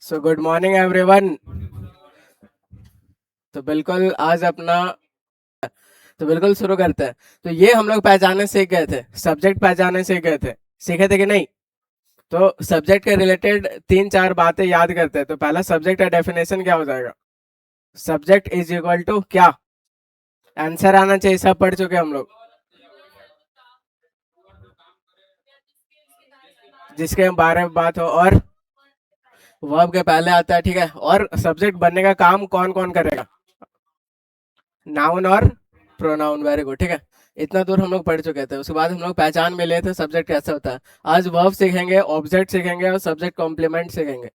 So good morning everyone. तो बिल्कुल आज अपना तो बिल्कुल शुरू करते हैं। तो ये हम लोग पहचानने सीख गए थे, सब्जेक्ट पहचानने सीख गए थे, सीखे थे कि नहीं? तो सब्जेक्ट के रिलेटेड तीन चार बातें याद करते हैं। तो पहला सब्जेक्ट का डेफिनेशन क्या हो जाएगा? सब्जेक्ट इज इक्वल टू क्या? आंसर आना चाहिए, सब पढ़ चुके हम लोग, जिसके बारे में बात हो। और वर्ब के पहले आता है, ठीक है। और सब्जेक्ट बनने का काम कौन कौन करेगा? नाउन और प्रोनाउन। वेरी गुड, ठीक है। इतना दूर हम लोग पढ़ चुके थे। उसके बाद हम लोग पहचान में लिए थे सब्जेक्ट कैसे होता है। आज वर्ब सीखेंगे, ऑब्जेक्ट सीखेंगे और सब्जेक्ट कॉम्प्लीमेंट सीखेंगे।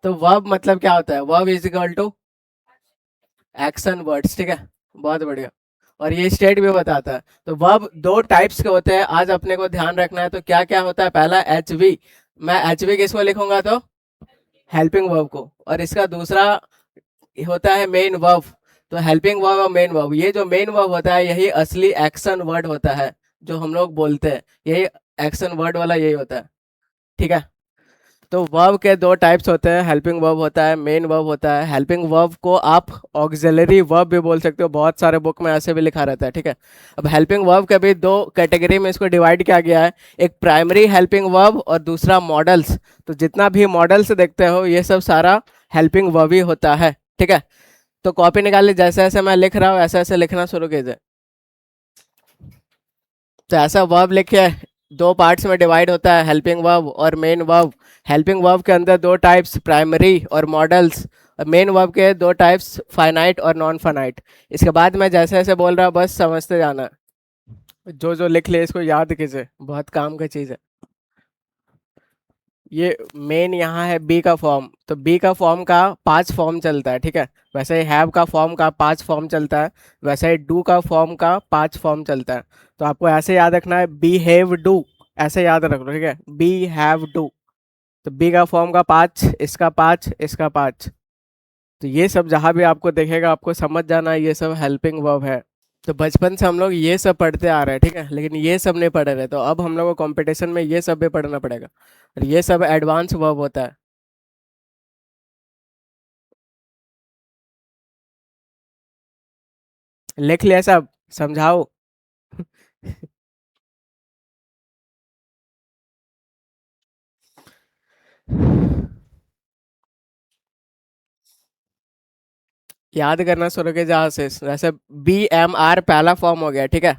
तो वर्ब मतलब क्या होता है? Verb is equal to action words, ठीक है। बहुत बढ़िया। और ये स्टेट भी बताता है। तो वर्ब दो टाइप्स के होते हैं, आज अपने को ध्यान रखना है। तो क्या क्या होता है? पहला एच वी। मैं एच वी किसको लिखूंगा? तो हेल्पिंग वर्ब को। और इसका दूसरा होता है मेन वर्ब। तो हेल्पिंग वर्ब और मेन वर्ब, ये जो मेन वर्ब होता है यही असली एक्शन वर्ड होता है, जो हम लोग बोलते हैं यही एक्शन वर्ड वाला यही होता है, ठीक है। तो वर्ब के दो टाइप्स होते हैं, हेल्पिंग वर्ब होता है, मेन वर्ब होता है। हेल्पिंग वर्ब को आप ऑक्सिलरी वर्ब भी बोल सकते हो, बहुत सारे बुक में ऐसे भी लिखा रहता है, ठीक है। अब हेल्पिंग वर्ब के भी दो कैटेगरी में इसको डिवाइड किया गया है, एक प्राइमरी हेल्पिंग वर्ब और दूसरा मॉडल्स। तो जितना भी मॉडल्स देखते हो ये सब सारा हेल्पिंग वर्ब ही होता है, ठीक है। तो कॉपी निकालिए, जैसे जैसे मैं लिख रहा हूँ ऐसे ऐसे लिखना शुरू कीजिए। तो ऐसा वर्ब लिखिए, दो पार्ट्स में डिवाइड होता है, हेल्पिंग वर्ब और मेन वर्ब। हेल्पिंग वर्ब के अंदर दो टाइप्स, प्राइमरी और मॉडल्स। मेन वर्ब के दो टाइप्स, फाइनाइट और नॉन फाइनाइट। इसके बाद मैं जैसे जैसे बोल रहा हूँ बस समझते जाना। जो जो लिख लिए इसको याद कीजिए, बहुत काम की चीज़ है। ये मेन यहाँ है बी का फॉर्म। तो बी का फॉर्म का 5 फॉर्म चलता है, ठीक है। वैसे ही हैव का फॉर्म का 5 फॉर्म चलता है, वैसे ही डू का फॉर्म का 5 फॉर्म चलता है। तो आपको ऐसे याद रखना है, बी हैव डू, ऐसे याद रख लो, ठीक है। Be have do. तो बी का फॉर्म का 5, इसका 5, इसका 5। तो ये सब जहाँ भी आपको देखेगा आपको समझ जाना है, ये सब हेल्पिंग वर्ब है। तो बचपन से हम लोग ये सब पढ़ते आ रहे हैं, ठीक है, लेकिन ये सब नहीं पढ़ रहे। तो अब हम लोग को कंपटीशन में ये सब भी पढ़ना पड़ेगा, और ये सब एडवांस वर्ब होता है। लिख लिया सब? समझाओ। याद करना शुरू के जहाँ से, जैसे बी एम आर पहला फॉर्म हो गया, ठीक है।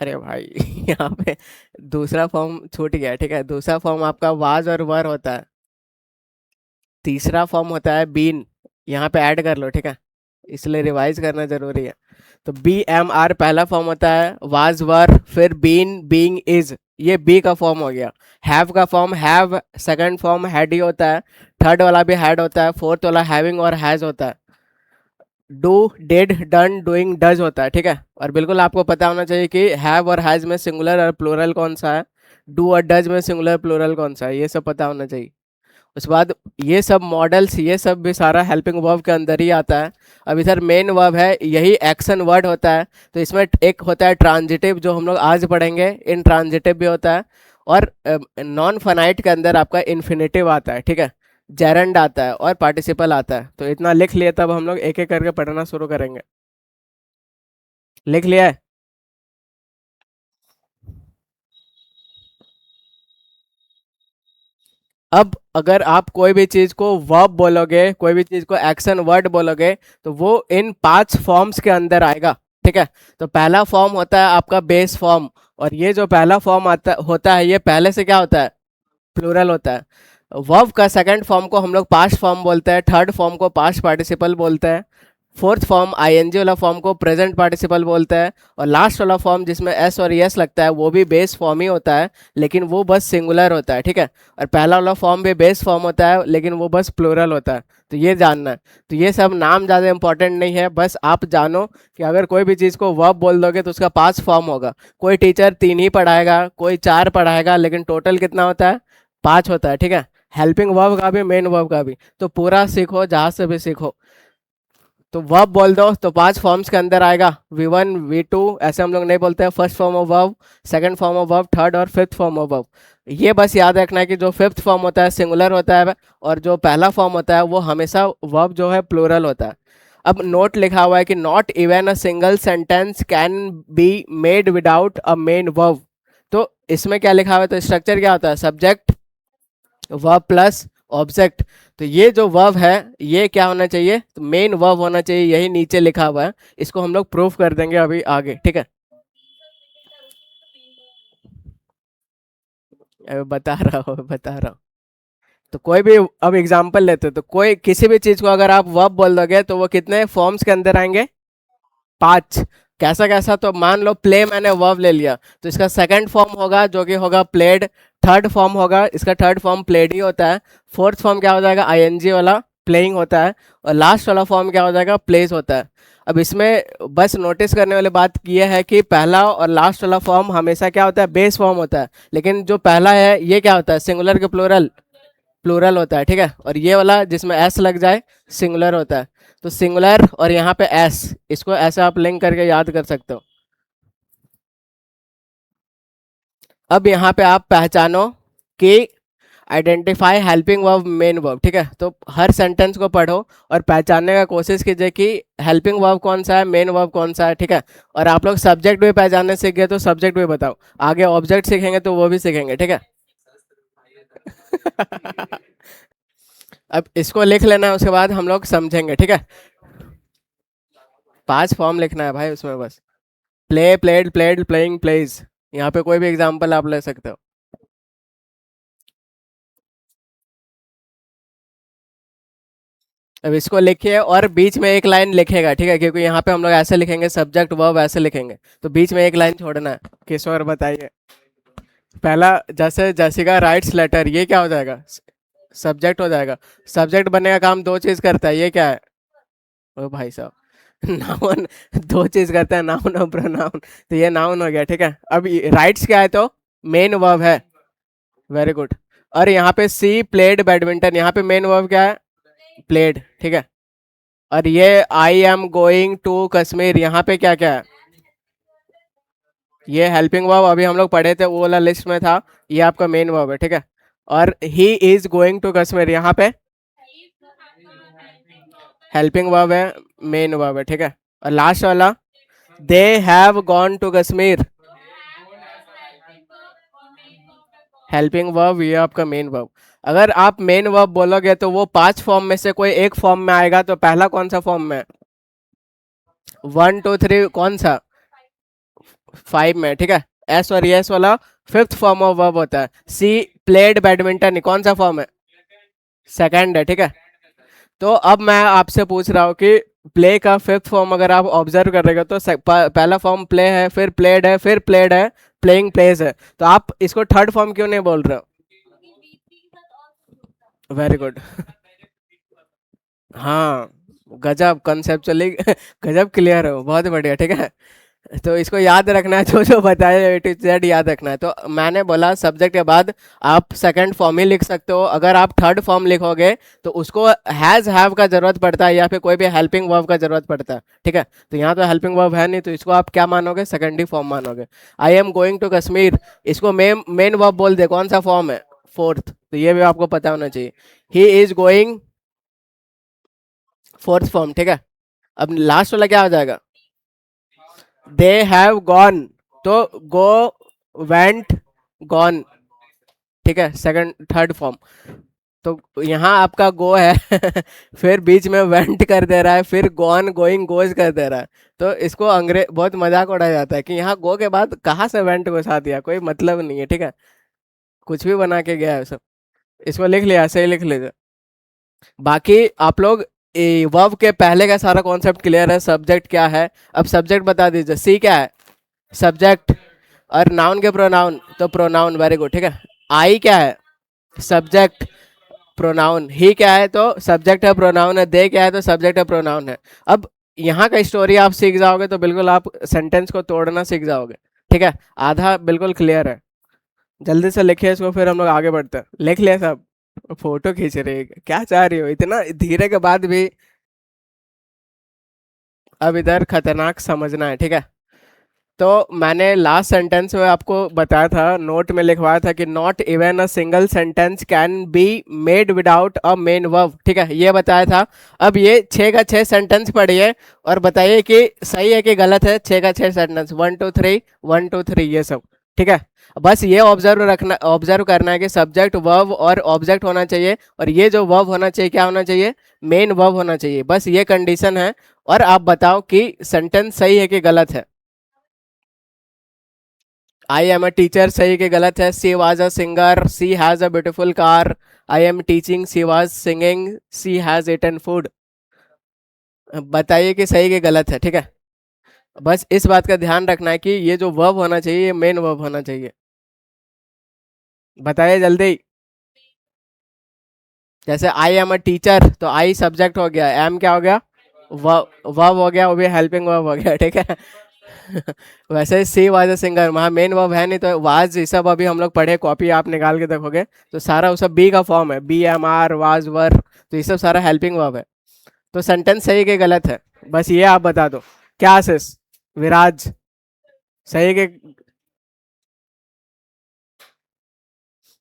अरे भाई यहाँ पे दूसरा फॉर्म छूट गया, ठीक है। दूसरा फॉर्म आपका वाज और वर होता है। तीसरा फॉर्म होता है बीन, यहाँ पे ऐड कर लो, ठीक है। इसलिए रिवाइज करना जरूरी है। तो बी एम आर पहला फॉर्म होता है, वाज वर, फिर बीन बीइंग इज, ये बी का फॉर्म हो गया। हैव का form have, second form had he होता है, थर्ड वाला भी हैड होता है, फोर्थ वाला हैविंग और हैज होता है। Do did done doing does होता है, ठीक है। और बिल्कुल आपको पता होना चाहिए कि हैव और हैज में सिंगुलर और प्लूरल कौन सा है, डू और डज में सिंगुलर प्लूरल कौन सा है, ये सब पता होना चाहिए। उसके बाद ये सब मॉडल्स, ये सब भी सारा हेल्पिंग वर्ब के अंदर ही आता है। अब इधर मेन वर्ब है, यही एक्शन वर्ड होता है। तो इसमें एक होता है ट्रांजिटिव, जो हम लोग आज पढ़ेंगे, इन ट्रांजिटिव भी होता है। और नॉन फनाइट के अंदर आपका इन्फिनेटिव आता है, ठीक है। जेरंड आता है और पार्टिसिपल आता है। तो इतना लिख लिए, तब हम लोग एक एक करके पढ़ना शुरू करेंगे। लिख लिया है? अब अगर आप कोई भी चीज को वर्ब बोलोगे, कोई भी चीज को एक्शन वर्ड बोलोगे, तो वो इन 5 फॉर्म्स के अंदर आएगा, ठीक है। तो पहला फॉर्म होता है आपका बेस फॉर्म। और ये जो पहला फॉर्म आता होता है, ये पहले से क्या होता है? प्लूरल होता है। वर्ब का सेकंड फॉर्म को हम लोग पास्ट फॉर्म बोलते हैं, थर्ड फॉर्म को पास्ट पार्टिसिपल बोलते हैं, फोर्थ फॉर्म आईएनजी वाला फॉर्म को प्रेजेंट पार्टिसिपल बोलते हैं, और लास्ट वाला फॉर्म जिसमें एस और यस लगता है वो भी बेस फॉर्म ही होता है, लेकिन वो बस सिंगुलर होता है, ठीक है। और पहला वाला फॉर्म भी बेस फॉर्म होता है, लेकिन वो बस प्लूरल होता है। तो ये जानना है। तो ये सब नाम ज़्यादा इंपॉर्टेंट नहीं है, बस आप जानो कि अगर कोई भी चीज़ को वर्ब बोल दोगे तो उसका 5 फॉर्म होगा। कोई टीचर 3 ही पढ़ाएगा, कोई 4 पढ़ाएगा, लेकिन टोटल कितना होता है? 5 होता है, ठीक है। हेल्पिंग वर्ब का भी, मेन वर्ब का भी। तो पूरा सीखो, जहाँ से भी सीखो। तो वर्ब बोल दो तो 5 फॉर्म्स के अंदर आएगा, V1 V2, ऐसे हम लोग नहीं बोलते हैं, first form of verb, second form of verb, third और फिफ्थ फॉर्म ऑफ वर्ब। ये बस याद रखना है कि जो फिफ्थ फॉर्म होता है सिंगुलर होता है, और जो पहला फॉर्म होता है वो हमेशा वर्ब जो है प्लूरल होता है। अब नोट लिखा हुआ है कि not even a single sentence can be made without a main verb. तो इसमें क्या लिखा हुआ है, तो स्ट्रक्चर क्या होता है, सब्जेक्ट वर्ब प्लस ऑब्जेक्ट। तो ये जो वर्ब है ये क्या होना चाहिए, तो मेन वर्ब होना चाहिए, यही नीचे लिखा हुआ है। इसको हम लोग प्रूफ कर देंगे अभी आगे, ठीक है। अभी बता रहा हूँ। तो कोई भी अब एग्जांपल लेते हैं, तो कोई किसी भी चीज को अगर आप वर्ब बोल दोगे तो वो कितने फॉर्म्स के अंदर आएंगे, 5। कैसा कैसा, तो मान लो प्ले मैंने वर्ब ले लिया, तो इसका सेकंड फॉर्म होगा जो कि होगा प्लेड, थर्ड फॉर्म होगा इसका, थर्ड फॉर्म प्लेड ही होता है, फोर्थ फॉर्म क्या हो जाएगा, आईएनजी वाला प्लेइंग होता है, और लास्ट वाला फॉर्म क्या हो जाएगा, प्लेस होता है। अब इसमें बस नोटिस करने वाली बात यह है कि पहला और लास्ट वाला फॉर्म हमेशा क्या होता है, बेस फॉर्म होता है, लेकिन जो पहला है ये क्या होता है, सिंगुलर के प्लूरल, प्लूरल होता है, ठीक है। और ये वाला जिसमें एस लग जाए सिंगुलर होता है। तो सिंगुलर और यहाँ पे एस, इसको ऐसे आप लिंक करके याद कर सकते हो। अब यहाँ पे आप पहचानो कि identify helping verb main verb, ठीक है। तो हर सेंटेंस को पढ़ो और पहचानने का कोशिश कीजिए कि हेल्पिंग वर्ब कौन सा है, मेन वर्ब कौन सा है, ठीक है। और आप लोग सब्जेक्ट भी पहचानने सीख गए तो सब्जेक्ट भी बताओ, आगे ऑब्जेक्ट सीखेंगे तो वो भी सीखेंगे, ठीक है। अब इसको लिख लेना है, उसके बाद हम लोग समझेंगे, ठीक है। 5 फॉर्म लिखना है भाई उसमें बस, play played played playing plays, यहाँ पे कोई भी एग्जांपल आप ले सकते हो। अब इसको लिखिए और बीच में एक लाइन लिखेगा, ठीक है, क्योंकि यहाँ पे हम लोग ऐसे लिखेंगे, सब्जेक्ट वर्ब ऐसे लिखेंगे, तो बीच में एक लाइन छोड़ना है। किशोर बताइए। पहला, जैसे जैसिका राइट्स लेटर, ये क्या हो जाएगा, सब्जेक्ट हो जाएगा। सब्जेक्ट बनने का काम दो चीज करता है, ये क्या है, ओ भाई साहब, नाउन। दो चीज करता है, नाउन और प्रोनाउन, तो ये नाउन हो गया, ठीक है। अब राइट्स क्या है, तो मेन वर्ब है, वेरी गुड। और यहाँ पे सी प्लेड बैडमिंटन, यहाँ पे मेन वर्ब क्या है, प्लेड, ठीक है। और ये I am going to Kashmir, यहाँ पे क्या क्या है, ये हेल्पिंग वर्ब अभी हम लोग पढ़े थे, वो वाला लिस्ट में था, ये आपका मेन वर्ब है, ठीक है। और he is going to Kashmir, यहाँ पे हेल्पिंग वर्ब है, मेन वर्ब है, ठीक है। और लास्ट वाला, they have gone to Kashmir, helping verb, ये आपका मेन वर्ब। अगर आप मेन वर्ब बोलोगे तो वो 5 फॉर्म में से कोई एक फॉर्म में आएगा, तो पहला कौन सा फॉर्म में, 1 2 3 कौन सा, 5 में, ठीक है। एस और यस वाला फिफ्थ फॉर्म ऑफ वर्ब होता है। सी प्लेड बैडमिंटन कौन सा फॉर्म है, सेकंड है, ठीक है। तो अब मैं आपसे पूछ रहा हूँ कि प्ले का फिफ्थ फॉर्म अगर आप ऑब्जर्व करेंगे तो पहला फॉर्म प्ले है, फिर प्लेड है, फिर प्लेड है, प्लेइंग प्लेस है, तो आप इसको थर्ड फॉर्म क्यों नहीं बोल रहे हो, वेरी गुड। हाँ, गजब कंसेप्चुअली, गजब क्लियर हो, बहुत बढ़िया, ठीक है। तो इसको याद रखना है, जो जो बताया ए टू जेड याद रखना है। तो मैंने बोला सब्जेक्ट के बाद आप सेकंड फॉर्म ही लिख सकते हो, अगर आप थर्ड फॉर्म लिखोगे तो उसको हैज हैव का जरूरत पड़ता है, या फिर कोई भी हेल्पिंग वर्ब का जरूरत पड़ता है, ठीक है। तो यहाँ तो हेल्पिंग वर्ब है नहीं, तो इसको आप क्या मानोगे, सेकंड ही फॉर्म मानोगे। I am going to Kashmir, इसको मेन वर्ब बोल दे, कौन सा फॉर्म है, फोर्थ, तो ये भी आपको पता होना चाहिए। ही इज गोइंग, फोर्थ फॉर्म, ठीक है। अब लास्ट वाला क्या हो जाएगा, दे हैव गॉन, तो गो, वेंट, गॉन, ठीक है, सेकंड थर्ड फॉर्म। तो यहाँ आपका गो है, फिर बीच में वेंट कर दे रहा है, फिर गॉन गोइंग गोज कर दे रहा है। तो इसको अंग्रेज बहुत मजाक उड़ाया जाता है कि यहाँ गो के बाद कहाँ से वेंट को साथ दिया, कोई मतलब नहीं है, ठीक है, कुछ भी बना के गया है सब। इसको लिख लिया, सही लिख लीजिए। बाकी आप लोग वर्ब के पहले का सारा कॉन्सेप्ट क्लियर है, सब्जेक्ट क्या है। अब सब्जेक्ट बता दीजिए, सी क्या है, सब्जेक्ट, और नाउन के प्रोनाउन, तो प्रोनाउन, वेरी गुड, ठीक है। आई क्या है, सब्जेक्ट प्रोनाउन, ही क्या है, तो सब्जेक्ट है प्रोनाउन है, दे क्या है, तो सब्जेक्ट है प्रोनाउन है। अब यहाँ का स्टोरी आप सीख जाओगे तो बिल्कुल आप सेंटेंस को तोड़ना सीख जाओगे, ठीक है। आधा बिल्कुल क्लियर है, जल्दी से लिखिए इसको, फिर हम लोग आगे बढ़ते हैं। लिख लिया सब, फोटो खींच रही है, क्या चाह रही हो इतना धीरे के बाद भी। अब इधर खतरनाक समझना है, ठीक है। तो मैंने लास्ट सेंटेंस में आपको बताया था, नोट में लिखवाया था कि not even a single sentence can be made without a main verb, ठीक है, ये बताया था। अब ये 6 का 6 सेंटेंस पढ़िए और बताइए कि सही है कि गलत है। 6 का 6 सेंटेंस, 1 2 3, 1 2 3, ये सब, ठीक है। बस ये ऑब्जर्व करना है कि सब्जेक्ट वर्ब और ऑब्जेक्ट होना चाहिए, और ये जो वर्ब होना चाहिए क्या होना चाहिए, मेन वर्ब होना चाहिए, बस ये कंडीशन है। और आप बताओ कि सेंटेंस सही है कि गलत है। आई एम अ टीचर सही कि गलत है। She was a singer, she has a beautiful car. I am teaching, she was singing, she has eaten food. बताइए कि सही कि गलत है, ठीक है। बस इस बात का ध्यान रखना है कि ये जो वर्ब होना चाहिए ये मेन वर्ब होना चाहिए। बताइए जल्दी। जैसे आई एम अ टीचर, तो आई सब्जेक्ट हो गया, एम क्या हो गया, वर्ब हो गया, वो भी हेल्पिंग वर्ब हो गया, ठीक है। वैसे सी वाज अ सिंगर, वहाँ मेन वर्ब है नहीं, तो वाज ये सब अभी हम लोग पढ़े, कॉपी आप निकाल के देखोगे तो सारा वो सब बी का फॉर्म है, be am are was were, तो ये सब सारा हेल्पिंग वर्ब है। तो सेंटेंस सही कि गलत है, बस ये आप बता दो। क्या आशीष, विराज, सही कि,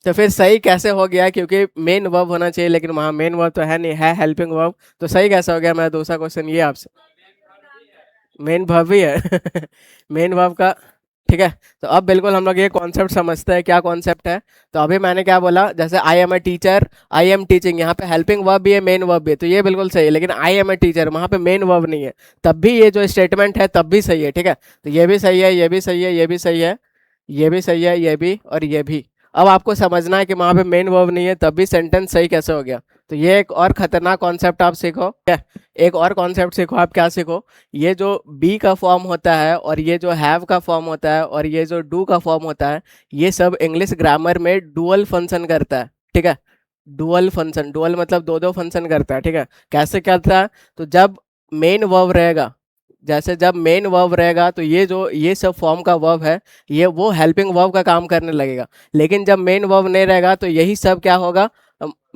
तो फिर सही कैसे हो गया, क्योंकि मेन वर्ब होना चाहिए लेकिन वहाँ मेन वर्ब तो है नहीं, है हेल्पिंग वर्ब, तो सही कैसे हो गया। मेरा दूसरा क्वेश्चन ये आपसे, मेन वर्ब ही है। मेन वर्ब का, ठीक है। तो अब बिल्कुल हम लोग ये कॉन्सेप्ट समझते हैं, क्या कॉन्सेप्ट है। तो अभी मैंने क्या बोला, जैसे I am a teacher, I am teaching, यहाँ पे हेल्पिंग वर्ब भी है, मेन वर्ब भी है, तो ये बिल्कुल सही है। लेकिन आई एम अ टीचर, वहाँ पे मेन वर्ब नहीं है, तब भी ये जो स्टेटमेंट है तब भी सही है, ठीक है। तो ये भी सही है, ये भी सही है, ये भी सही है, ये भी सही है, ये भी और ये भी। अब आपको समझना है कि वहाँ पे मेन वर्ब नहीं है तब भी सेंटेंस सही कैसे हो गया। तो ये एक और खतरनाक कॉन्सेप्ट आप सीखो, क्या, एक और कॉन्सेप्ट सीखो। आप क्या सीखो, ये जो बी का फॉर्म होता है और ये जो हैव का फॉर्म होता है और ये जो डू का फॉर्म होता है, ये सब इंग्लिश ग्रामर में डुअल फंक्शन करता है, ठीक है। डुअल फंक्शन, डुअल मतलब दो दो फंक्शन करता है, ठीक है। कैसे करता है, तो जब मेन वर्ब रहेगा, जैसे जब मेन वर्ब रहेगा तो ये जो ये सब फॉर्म का वर्ब है, ये वो हेल्पिंग वर्ब का काम करने लगेगा। लेकिन जब मेन वर्ब नहीं रहेगा तो यही सब क्या होगा,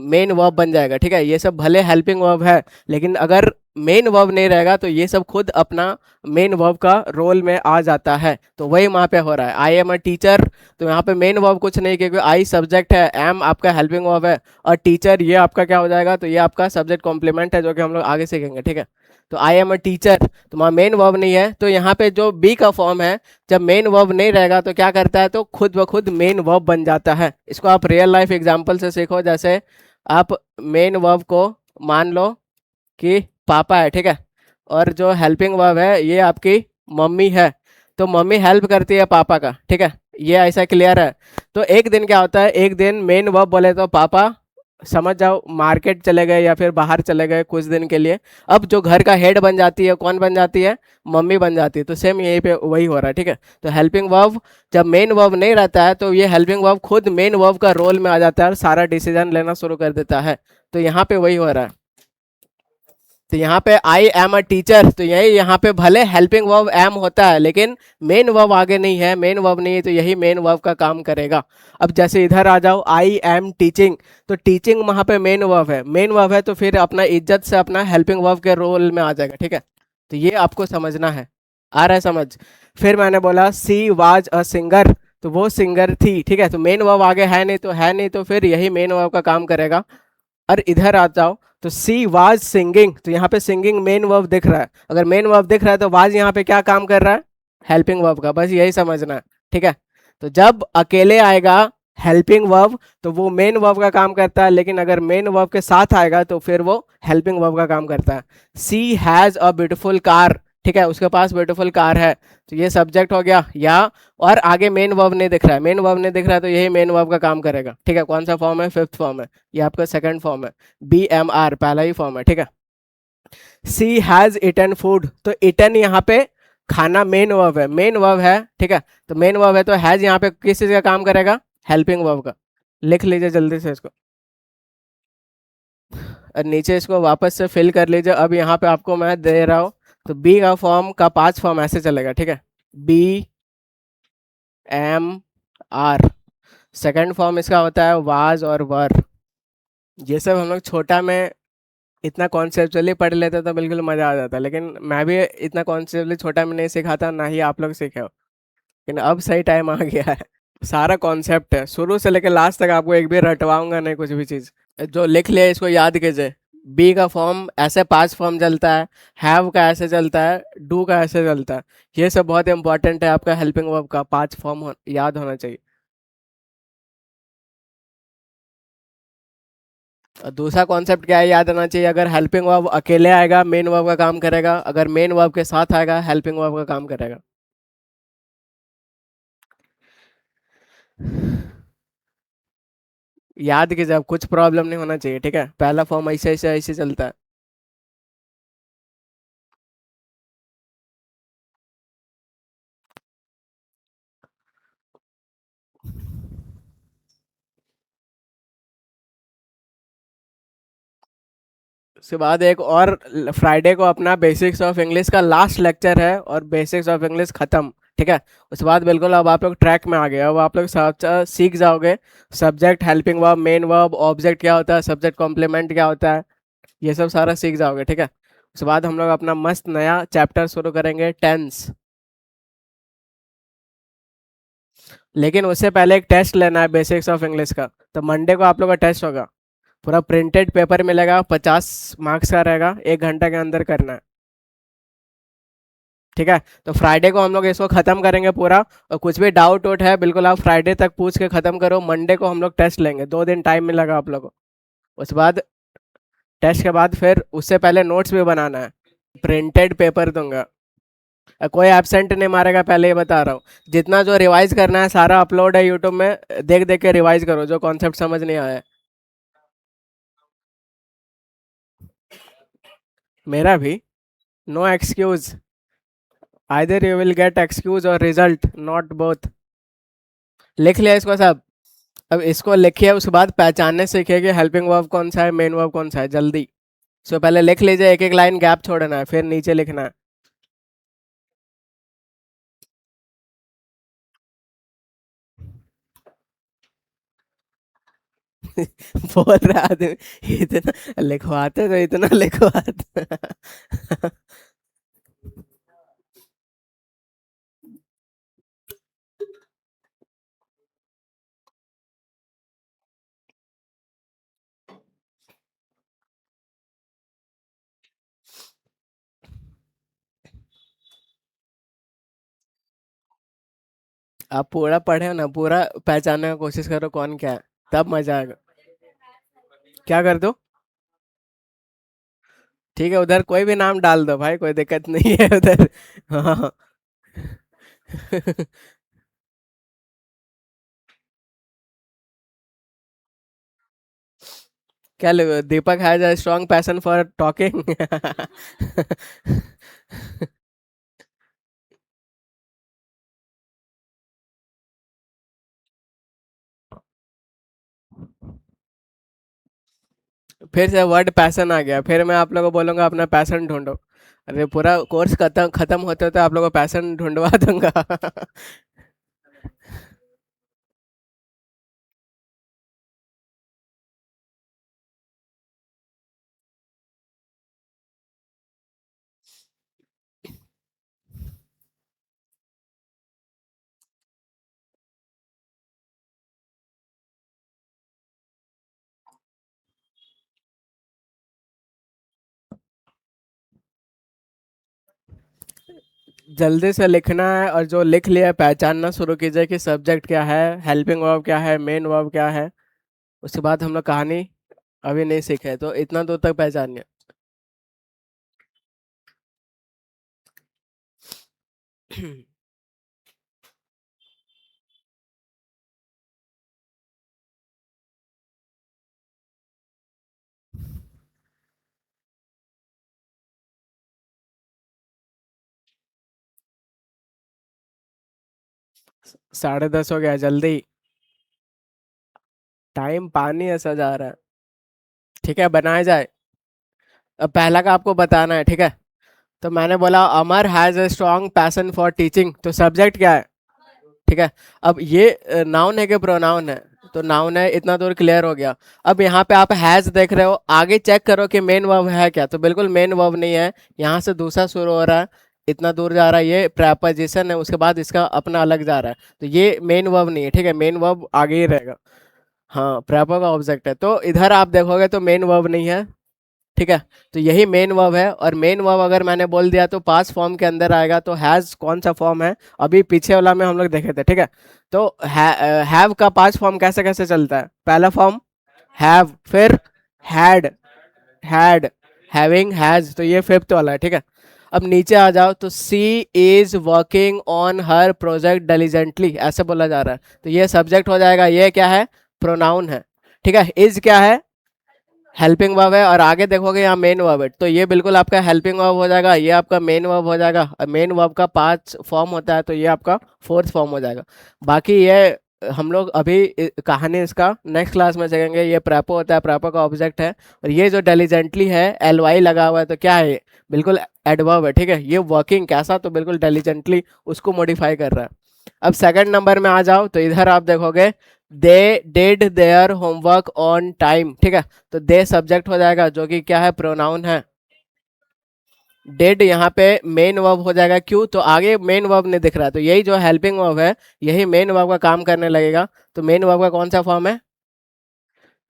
मेन वर्ब बन जाएगा, ठीक है। ये सब भले हेल्पिंग वर्ब है, लेकिन अगर मेन वर्ब नहीं रहेगा तो ये सब खुद अपना मेन वर्ब का रोल में आ जाता है। तो वही वहाँ पे हो रहा है, आई एम अ टीचर, तो यहाँ पे मेन वर्ब कुछ नहीं, क्योंकि आई सब्जेक्ट है, एम आपका हेल्पिंग वर्ब है, और टीचर ये आपका क्या हो जाएगा, तो ये आपका सब्जेक्ट कॉम्प्लीमेंट है, जो कि हम लोग आगे सीखेंगे, ठीक है। तो आई एम अ टीचर, तो वहाँ मेन वर्ब नहीं है, तो यहाँ पे जो बी का फॉर्म है, जब मेन वर्ब नहीं रहेगा तो क्या करता है, तो खुद ब खुद मेन वर्ब बन जाता है। इसको आप रियल लाइफ एग्जांपल से सीखो। जैसे आप मेन वर्ब को मान लो कि पापा है, ठीक है, और जो हेल्पिंग वर्ब है ये आपकी मम्मी है, तो मम्मी हेल्प करती है पापा का, ठीक है। ये ऐसा क्लियर है। तो एक दिन क्या होता है, एक दिन मेन वर्ब बोले तो पापा, समझ जाओ, मार्केट चले गए या फिर बाहर चले गए कुछ दिन के लिए। अब जो घर का हेड बन जाती है, कौन बन जाती है, मम्मी बन जाती है। तो सेम यहीं पे वही हो रहा है, ठीक है। तो हेल्पिंग वर्ब जब मेन वर्ब नहीं रहता है तो ये हेल्पिंग वर्ब खुद मेन वर्ब का रोल में आ जाता है और सारा डिसीजन लेना शुरू कर देता है। तो यहाँ पे वही हो रहा है। तो यहाँ पे आई एम अ टीचर, तो यही यहाँ पे भले हेल्पिंग वर्ब एम होता है लेकिन मेन वर्ब आगे नहीं है, मेन वर्ब नहीं है, तो यही मेन वर्ब का काम करेगा। अब जैसे इधर आ जाओ, आई एम टीचिंग, तो टीचिंग वहाँ पे मेन वर्ब है, मेन वर्ब है, तो फिर अपना इज्जत से अपना हेल्पिंग वर्ब के रोल में आ जाएगा, ठीक है। तो ये आपको समझना है, आ रहा है समझ। फिर मैंने बोला सी वाज अ सिंगर, तो वो सिंगर थी, ठीक है। तो मेन वर्ब आगे है नहीं, तो है नहीं, तो फिर यही मेन वर्ब का काम करेगा। और इधर आ जाओ, तो सी वाज सिंगिंग, तो यहाँ पे सिंगिंग मेन वर्ब दिख रहा है, अगर मेन वर्ब दिख रहा है तो वाज यहाँ पे क्या काम कर रहा है, हेल्पिंग वर्ब का, बस यही समझना है, ठीक है। तो जब अकेले आएगा हेल्पिंग वर्ब तो वो मेन वर्ब का काम करता है, लेकिन अगर मेन वर्ब के साथ आएगा तो फिर वो हेल्पिंग वर्ब का काम करता है। सी हैज अ ब्यूटीफुल कार, ठीक है, उसके पास ब्यूटीफुल कार है, तो ये सब्जेक्ट हो गया, या और आगे मेन वर्ब नहीं दिख रहा है, मेन वर्ब नहीं दिख रहा है तो यही मेन वर्ब का काम करेगा, ठीक है। कौन सा फॉर्म है, फिफ्थ फॉर्म है, ये आपका सेकंड फॉर्म है, बी एम आर पहला ही फॉर्म है, ठीक है। सी हैज इटन फूड, तो इटन यहाँ पे खाना मेन वर्ब है, मेन वर्ब है, ठीक है। तो मेन वर्ब है तो हैज यहाँ पे किस चीज का काम करेगा, हेल्पिंग वर्ब का। लिख लीजिए जल्दी से इसको, और नीचे इसको वापस से फिल कर लीजिए। अब यहाँ पे आपको मैं दे रहा हूँ, तो बी का फॉर्म का 5 फॉर्म ऐसे चलेगा, ठीक है। Be am are, second form इसका होता है वाज और वर। ये सब हम लोग छोटा में इतना कॉन्सेप्चुअली पढ़ लेते तो बिल्कुल मजा आ जाता, लेकिन मैं भी इतना कॉन्सेप्चुअली छोटा में नहीं सिखाता, ना ही आप लोग सीखे हो। लेकिन अब सही टाइम आ गया है। सारा कॉन्सेप्ट है, शुरू से लेकर लास्ट तक, आपको एक भी रटवाऊंगा नहीं कुछ भी चीज। जो लिख लिया इसको याद कीजिए। बी का फॉर्म ऐसे 5 फॉर्म चलता है, हैव का ऐसे चलता है, डू का ऐसे चलता है। ये सब बहुत इंपॉर्टेंट है, आपका हेल्पिंग वर्ब का 5 फॉर्म याद होना चाहिए। और दूसरा कॉन्सेप्ट क्या है याद आना चाहिए, अगर हेल्पिंग वर्ब अकेले आएगा मेन वर्ब का काम करेगा, अगर मेन वर्ब के साथ आएगा हेल्पिंग वर्ब का काम करेगा। याद कीजिए, अब कुछ प्रॉब्लम नहीं होना चाहिए, ठीक है। पहला फॉर्म ऐसे ऐसे ऐसे चलता है। उसके बाद एक और, फ्राइडे को अपना बेसिक्स ऑफ इंग्लिश का लास्ट लेक्चर है, और बेसिक्स ऑफ इंग्लिश खत्म, ठीक है। उसके बाद बिल्कुल अब आप लोग ट्रैक में आ गए, अब आप लोग सीख जाओगे subject, helping verb, main verb, object क्या होता है, सब्जेक्ट कॉम्प्लीमेंट क्या होता है, ये सब सारा सीख जाओगे, ठीक है। उसके बाद हम लोग अपना मस्त नया चैप्टर शुरू करेंगे, टेंस। लेकिन उससे पहले एक टेस्ट लेना है बेसिक्स ऑफ इंग्लिश का, तो मंडे को आप लोग का टेस्ट होगा। पूरा प्रिंटेड पेपर मिलेगा, 50 मार्क्स का रहेगा, 1 घंटे के अंदर करना है, ठीक है। तो फ्राइडे को हम लोग इसको खत्म करेंगे पूरा। और कुछ भी डाउट वोट है बिल्कुल आप फ्राइडे तक पूछ के खत्म करो, मंडे को हम लोग टेस्ट लेंगे, 2 दिन टाइम मिलेगा आप लोगों को। उसके बाद टेस्ट के बाद फिर उससे पहले नोट्स भी बनाना है, प्रिंटेड पेपर दूंगा। कोई एब्सेंट नहीं मारेगा, पहले ही बता रहा हूँ। जितना जो रिवाइज करना है सारा अपलोड है यूट्यूब में, देख देख के रिवाइज करो, जो कॉन्सेप्ट समझ नहीं आया है। मेरा भी। No excuse, either you will get excuse or result, not both. लिख लिया इसको सब। अब इसको लिखिए, उसके बाद पहचानने सीखिए कि हेल्पिंग वर्ब कौन सा है, मेन वर्ब कौन सा है, जल्दी। सो पहले लिख लीजिए, एक एक लाइन गैप छोड़ना है, फिर नीचे लिखना है। बोल रहा आदमी, इतना लिखवाते तो इतना लिखवाते। आप पूरा पढ़े हो ना, पूरा पहचानने की कोशिश करो कौन क्या है, तब मजा आएगा। क्या कर दो? ठीक है, उधर कोई भी नाम डाल दो भाई, कोई दिक्कत नहीं है उधर। हाँ। क्या Deepak has a strong passion for talking. फिर से वर्ड पैशन आ गया, फिर मैं आप लोगों को बोलूंगा अपना पैशन ढूंढो। अरे पूरा कोर्स खत्म खत्म होते होते आप लोगों को पैशन ढूंढवा दूंगा। जल्दी से लिखना है, और जो लिख लिया है पहचानना शुरू कीजिए कि सब्जेक्ट क्या है, हेल्पिंग वर्ब क्या है, मेन वर्ब क्या है। उसके बाद हम लोग कहानी अभी नहीं सीखे, तो इतना दूर तक पहचानिए।10:30 हो गया, जल्दी। टाइम पानी ऐसा जा रहा है। ठीक है, बनाया जाए। अब पहला का आपको बताना है, ठीक है। तो मैंने बोला Amar has a strong passion for teaching, तो सब्जेक्ट क्या है? ठीक है। अब ये नाउन है कि प्रोनाउन है? तो नाउन है, इतना दूर क्लियर हो गया। अब यहाँ पे आप हैज देख रहे हो, आगे चेक करो कि मेन वर्ब है क्या, तो बिल्कुल मेन वर्ब नहीं है, यहाँ से दूसरा शुरू हो रहा है, इतना दूर जा रहा है, ये प्रेपोजिशन है, उसके बाद इसका अपना अलग जा रहा है, तो ये मेन वर्ब नहीं है, ठीक है, मेन वर्ब आगे ही रहेगा। हाँ, प्रेपो का ऑब्जेक्ट है, तो इधर आप देखोगे तो मेन वर्ब नहीं है, ठीक है, तो यही मेन वर्ब है। और मेन वर्ब अगर मैंने बोल दिया तो पास्ट फॉर्म के अंदर आएगा, तो हैज कौन सा फॉर्म है, अभी पीछे वाला में हम लोग देखे थे, ठीक है। तो हैव का पास्ट फॉर्म कैसे कैसे चलता है? पहला फॉर्म हैव, फिर हैड, हैड, हैविंग, हैज, तो ये फिफ्थ वाला है, ठीक है। अब नीचे आ जाओ तो she is working on her project diligently, ऐसे बोला जा रहा है, तो ये सब्जेक्ट हो जाएगा, ये क्या है, प्रोनाउन है, ठीक है। इज क्या है, हेल्पिंग वर्ब है, और आगे देखोगे यहाँ मेन वर्ब है, तो ये बिल्कुल आपका हेल्पिंग वर्ब हो जाएगा, ये आपका मेन वर्ब हो जाएगा, मेन वर्ब का 5 फॉर्म होता है, तो ये आपका 4th फॉर्म हो जाएगा। बाकी ये हम लोग अभी कहानी इसका नेक्स्ट क्लास में सीखेंगे। ये प्रेपो होता है, प्रेपो का ऑब्जेक्ट है, और ये जो डिलीजेंटली है एल वाई लगा हुआ है, तो क्या है ये, बिल्कुल एडवर्ब है, ठीक है। ये वर्किंग कैसा, तो बिल्कुल डिलीजेंटली उसको मॉडिफाई कर रहा है। अब सेकंड नंबर में आ जाओ तो इधर आप देखोगे they did their homework on time, ठीक है, तो दे सब्जेक्ट हो जाएगा, जो कि क्या है, प्रोनाउन है। डिड यहाँ पे मेन वर्ब हो जाएगा, क्यों, तो आगे मेन वर्ब नहीं दिख रहा, तो यही जो हेल्पिंग वर्ब है यही मेन वर्ब का काम करने लगेगा, तो मेन वर्ब का कौन सा फॉर्म है,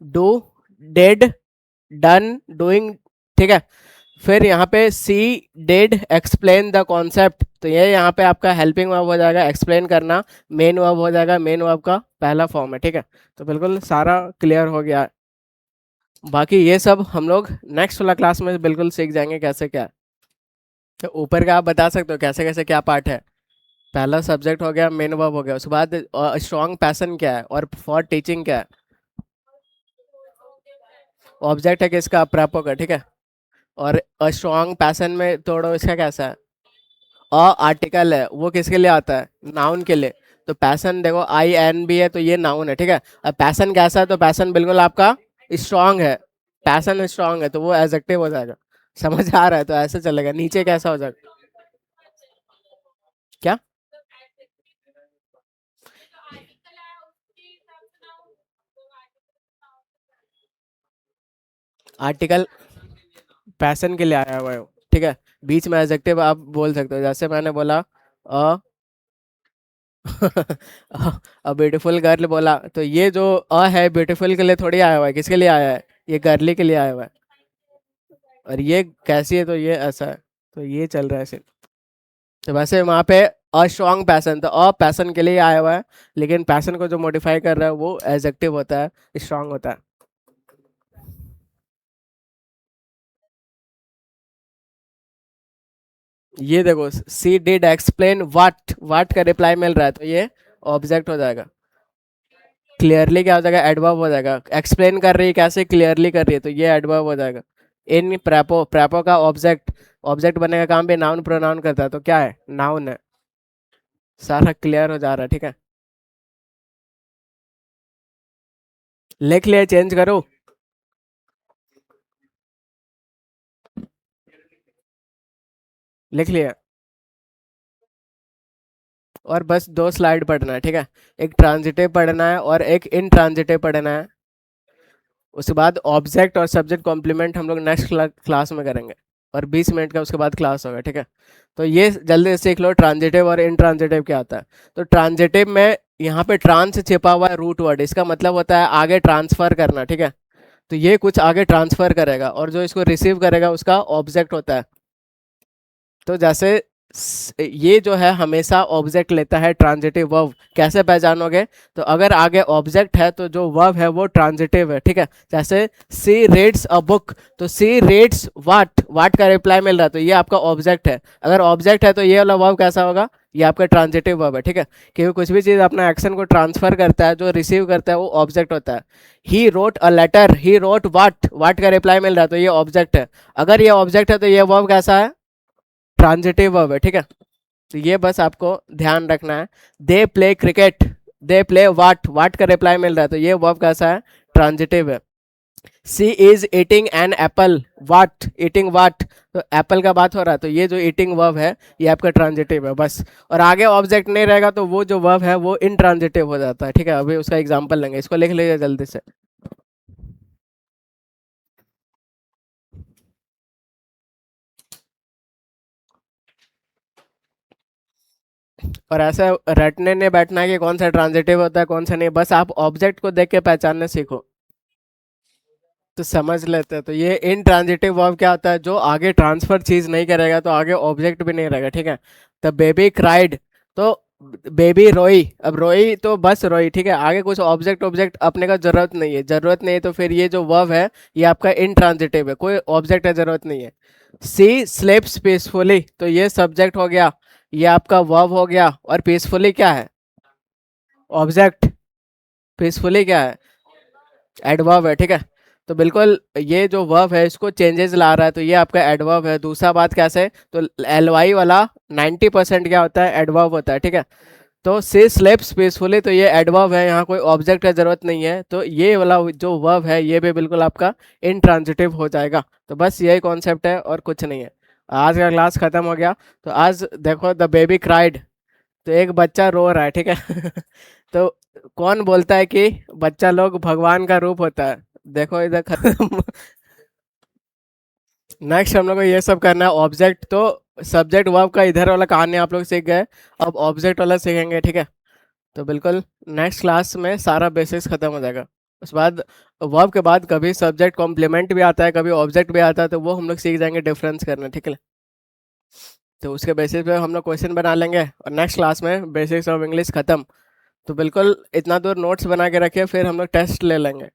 डू, डिड, डन, डूइंग, ठीक है। फिर यहाँ पे सी डिड एक्सप्लेन द कॉन्सेप्ट, तो ये यहाँ पे आपका हेल्पिंग वर्ब हो जाएगा, एक्सप्लेन करना मेन वर्ब हो जाएगा, मेन वर्ब का पहला फॉर्म है, ठीक है। तो बिल्कुल सारा क्लियर हो गया। बाकी ये सब हम लोग नेक्स्ट वाला क्लास में बिल्कुल सीख जाएंगे कैसे क्या है। तो ऊपर का आप बता सकते हो कैसे कैसे क्या पार्ट है? पहला सब्जेक्ट हो गया, मेन वर्ब हो गया, उसके बाद स्ट्रॉन्ग पैसन क्या है, और फॉर टीचिंग क्या है? ऑब्जेक्ट है किसका, प्रेपो का, ठीक है। और स्ट्रॉन्ग पैसन में तोड़ो, इसका कैसा है, आर्टिकल है, वो किसके लिए आता है, नाउन के लिए, तो पैसन देखो आई एन बी है, तो ये नाउन है, ठीक है। अब पैसन कैसा है, तो पैसन बिल्कुल आपका स्ट्रांग है, पैसन स्ट्रांग है, तो वो एडजेक्टिव हो जाएगा, समझ आ रहा है, तो ऐसे चलेगा। नीचे कैसा हो जाएगा, क्या, आर्टिकल पैसन के लिए आया हुआ है वो, ठीक है। बीच में एडजेक्टिव आप बोल सकते हो, जैसे मैंने बोला अ अ ब्यूटीफुल गर्ल बोला, तो ये जो है ब्यूटीफुल के लिए थोड़ी आया हुआ है, किसके लिए आया है, ये गर्ली के लिए आया हुआ है। और ये कैसी है, तो ये ऐसा है, तो ये चल रहा है सिर्फ। तो वैसे वहाँ पे अ स्ट्रॉन्ग पैसन, तो अ पैसन के लिए आया हुआ है, लेकिन पैसन को जो मॉडिफाई कर रहा है वो एडजेक्टिव होता है, स्ट्रॉन्ग होता है। ये देखो सी डिड एक्सप्लेन व्हाट, व्हाट का रिप्लाई मिल रहा है, तो ये ऑब्जेक्ट हो जाएगा। क्लियरली क्या हो जाएगा, एडवर्ब हो जाएगा, एक्सप्लेन कर रही है कैसे, क्लियरली कर रही है, तो ये एडवर्ब हो जाएगा। इन प्रेपो, प्रेपो का ऑब्जेक्ट, ऑब्जेक्ट बनने का काम भी नाउन प्रोनाउन करता है, तो क्या है, नाउन है। सारा क्लियर हो जा रहा है, ठीक है। लिख लिया, चेंज करो, लिख लिया। और बस 2 स्लाइड पढ़ना है, ठीक है, एक ट्रांजिटिव पढ़ना है और एक इन ट्रांजिटिव पढ़ना है। उसके बाद ऑब्जेक्ट और सब्जेक्ट कॉम्प्लीमेंट हम लोग नेक्स्ट क्लास में करेंगे, और 20 मिनट का उसके बाद क्लास होगा, ठीक है। तो ये जल्दी से सीख लो ट्रांजिटिव और इनट्रांजिटिव क्या आता है। तो ट्रांजिटिव में यहाँ पे ट्रांस छिपा हुआ है, रूट वर्ड, इसका मतलब होता है आगे ट्रांसफर करना, ठीक है। तो ये कुछ आगे ट्रांसफर करेगा, और जो इसको रिसीव करेगा उसका ऑब्जेक्ट होता है। तो जैसे ये जो है हमेशा ऑब्जेक्ट लेता है, ट्रांजिटिव वर्ब, कैसे पहचानोगे, तो अगर आगे ऑब्जेक्ट है तो जो वर्ब है वो ट्रांजिटिव है, ठीक है। जैसे सी रीड्स अ बुक, तो सी रीड्स व्हाट, व्हाट का रिप्लाई मिल रहा है, तो ये आपका ऑब्जेक्ट है। अगर ऑब्जेक्ट है तो ये वाला वर्ब कैसा होगा, ये आपका ट्रांजिटिव वर्ब है, ठीक है। क्योंकि कुछ भी चीज़ अपना एक्शन को ट्रांसफर करता है, जो रिसीव करता है वो ऑब्जेक्ट होता है। He wrote a letter, he wrote what, what का रिप्लाई मिल रहा है, तो ये ऑब्जेक्ट है। अगर ये ऑब्जेक्ट है तो ये वर्ब कैसा है, ट्रांजिटिव वर्ब है, ठीक है। तो ये बस आपको ध्यान रखना है। They play cricket, they play what, what का रिप्लाई मिल रहा है, तो ये वर्ब कैसा है, ट्रांजिटिव है। She is eating an apple, what eating what, तो एप्पल का बात हो रहा है, तो ये जो ईटिंग वर्ब है ये आपका ट्रांजिटिव है बस। और आगे ऑब्जेक्ट नहीं रहेगा तो वो जो वर्ब है वो इनट्रांजिटिव हो जाता है, ठीक है। अभी उसका एग्जांपल लेंगे, इसको लिख लीजिए जल्दी से। और ऐसा रटने नहीं बैठना है कि कौन सा ट्रांजिटिव होता है कौन सा नहीं, बस आप ऑब्जेक्ट को देख के पहचानना सीखो तो समझ लेते हैं। तो ये इन ट्रांजिटिव वर्ब क्या होता है, जो आगे ट्रांसफर चीज नहीं करेगा तो आगे ऑब्जेक्ट भी नहीं रहेगा, ठीक है। द बेबी क्राइड, तो बेबी रोई, अब रोई तो बस रोई, ठीक है, आगे कुछ ऑब्जेक्ट ऑब्जेक्ट अपने का जरूरत नहीं है, जरूरत नहीं है तो फिर ये जो वर्ब है ये आपका इंट्रांजिटिव है, कोई ऑब्जेक्ट है जरूरत नहीं है। सी स्लेप्स पीसफुली, तो ये सब्जेक्ट हो गया, ये आपका वर्ब हो गया, और पीसफुली क्या है, ऑब्जेक्ट। पीसफुली क्या है, एडवर्ब है, ठीक है। तो बिल्कुल ये जो वर्ब है इसको चेंजेस ला रहा है, तो ये आपका एडवर्ब है। दूसरा बात कैसे, तो एल वाई वाला 90% क्या होता है, एडवर्ब होता है, ठीक है। तो सी स्लेप्स पीसफुली, तो ये एडवर्ब है, यहाँ कोई ऑब्जेक्ट का जरूरत नहीं है, तो ये वाला जो वर्ब है ये भी बिल्कुल आपका इंट्रांजिटिव हो जाएगा। तो बस यही कॉन्सेप्ट है और कुछ नहीं है। आज का क्लास खत्म हो गया। तो आज देखो द बेबी क्राइड, तो एक बच्चा रो रहा है, ठीक है। तो कौन बोलता है कि बच्चा लोग भगवान का रूप होता है, देखो इधर खत्म। नेक्स्ट हम लोग को ये सब करना है, ऑब्जेक्ट तो सब्जेक्ट वर्ब का इधर वाला कहानी आप लोग सीख गए, अब ऑब्जेक्ट वाला सीखेंगे, ठीक है। तो बिल्कुल नेक्स्ट क्लास में सारा बेसिक्स खत्म हो जाएगा। उस बाद वर्ब के बाद कभी सब्जेक्ट कॉम्प्लीमेंट भी आता है, कभी ऑब्जेक्ट भी आता है, तो वो हम लोग सीख जाएंगे डिफरेंस करना, ठीक है। तो उसके बेसिस पे हम लोग क्वेश्चन बना लेंगे और नेक्स्ट क्लास में बेसिक्स ऑफ इंग्लिश खत्म। तो बिल्कुल इतना दूर नोट्स बना के रखिए, फिर हम लोग टेस्ट ले लेंगे।